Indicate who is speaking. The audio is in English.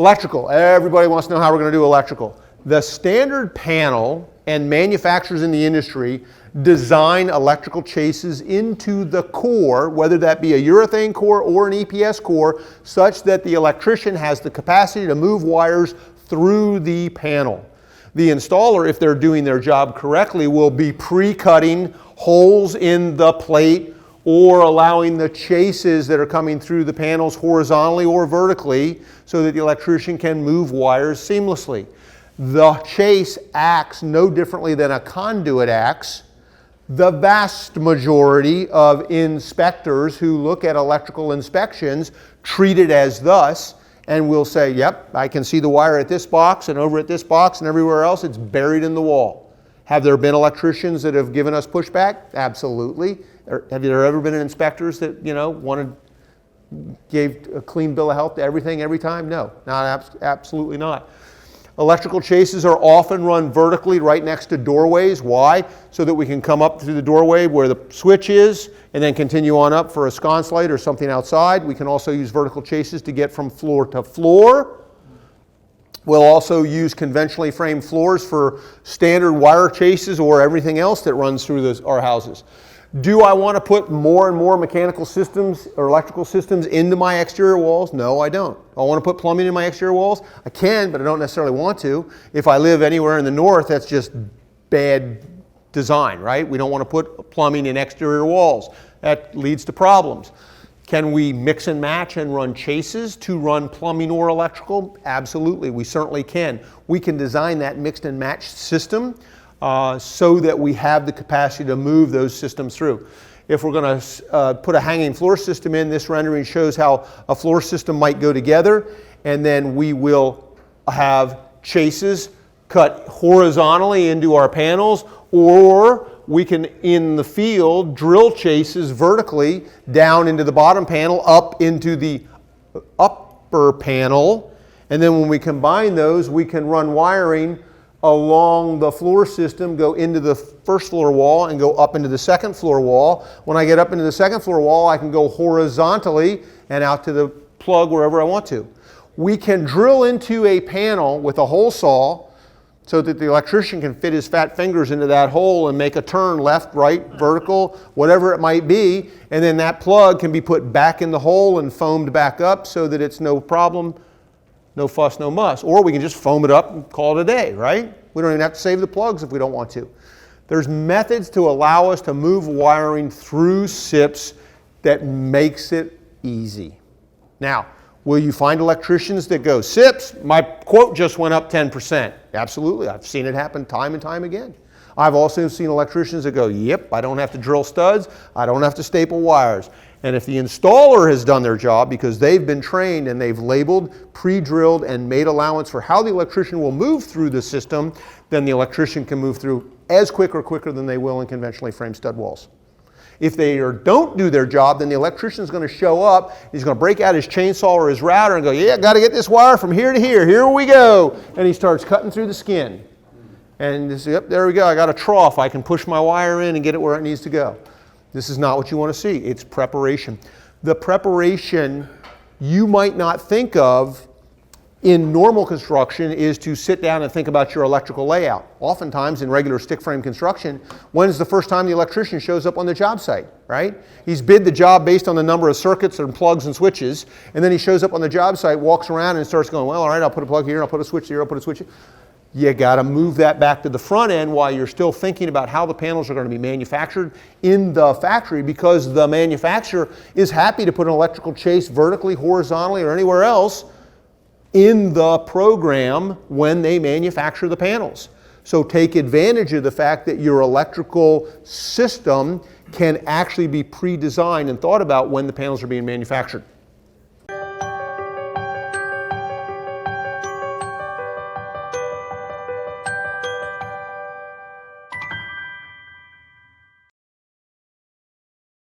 Speaker 1: Electrical. Everybody wants to know how we're going to do electrical. The standard panel and manufacturers in the industry design electrical chases into the core, whether that be a urethane core or an EPS core, such that the electrician has the capacity to move wires through the panel. The installer, if they're doing their job correctly, will be pre-cutting holes in the plate or allowing the chases that are coming through the panels horizontally or vertically so that the electrician can move wires seamlessly. The chase acts no differently than a conduit acts. The vast majority of inspectors who look at electrical inspections treat it as thus and will say, yep, I can see the wire at this box and over at this box and everywhere else it's buried in the wall. Have there been electricians that have given us pushback? Absolutely. Have there ever been inspectors that, gave a clean bill of health to everything every time? No, absolutely not. Electrical chases are often run vertically right next to doorways. Why? So that we can come up through the doorway where the switch is and then continue on up for a sconce light or something outside. We can also use vertical chases to get from floor to floor. We'll also use conventionally framed floors for standard wire chases or everything else that runs through our houses. Do I want to put more and more mechanical systems or electrical systems into my exterior walls? No, I don't. I want to put plumbing in my exterior walls? I can, but I don't necessarily want to. If I live anywhere in the north, that's just bad design, right? We don't want to put plumbing in exterior walls. That leads to problems. Can we mix and match and run chases to run plumbing or electrical? Absolutely, we certainly can. We can design that mixed and matched system so that we have the capacity to move those systems through. If we're going to put a hanging floor system in, this rendering shows how a floor system might go together, and then we will have chases cut horizontally into our panels, or we can, in the field, drill chases vertically down into the bottom panel, up into the upper panel, and then when we combine those, we can run wiring along the floor system, go into the first floor wall and go up into the second floor wall. When I get up into the second floor wall, I can go horizontally and out to the plug wherever I want to. We can drill into a panel with a hole saw so that the electrician can fit his fat fingers into that hole and make a turn left, right, vertical, whatever it might be, and then that plug can be put back in the hole and foamed back up so that it's no problem, no fuss, no muss. Or we can just foam it up and call it a day, right? We don't even have to save the plugs if we don't want to. There's methods to allow us to move wiring through SIPs that makes it easy. Now, will you find electricians that go, SIPs, my quote just went up 10%? Absolutely, I've seen it happen time and time again. I've also seen electricians that go, yep, I don't have to drill studs, I don't have to staple wires. And if the installer has done their job because they've been trained and they've labeled, pre-drilled, and made allowance for how the electrician will move through the system, then the electrician can move through as quick or quicker than they will in conventionally framed stud walls. If they don't do their job, then the electrician's going to show up, he's going to break out his chainsaw or his router and go, yeah, got to get this wire from here to here, here we go. And he starts cutting through the skin. And this, yep, there we go, I got a trough, I can push my wire in and get it where it needs to go. This is not what you want to see, it's preparation. The preparation you might not think of in normal construction is to sit down and think about your electrical layout. Oftentimes in regular stick frame construction, when's the first time the electrician shows up on the job site, right? He's bid the job based on the number of circuits and plugs and switches, and then he shows up on the job site, walks around and starts going, well, all right, I'll put a plug here, I'll put a switch here, I'll put a switch here. You got to move that back to the front end while you're still thinking about how the panels are going to be manufactured in the factory, because the manufacturer is happy to put an electrical chase vertically, horizontally, or anywhere else in the program when they manufacture the panels. So take advantage of the fact that your electrical system can actually be pre-designed and thought about when the panels are being manufactured.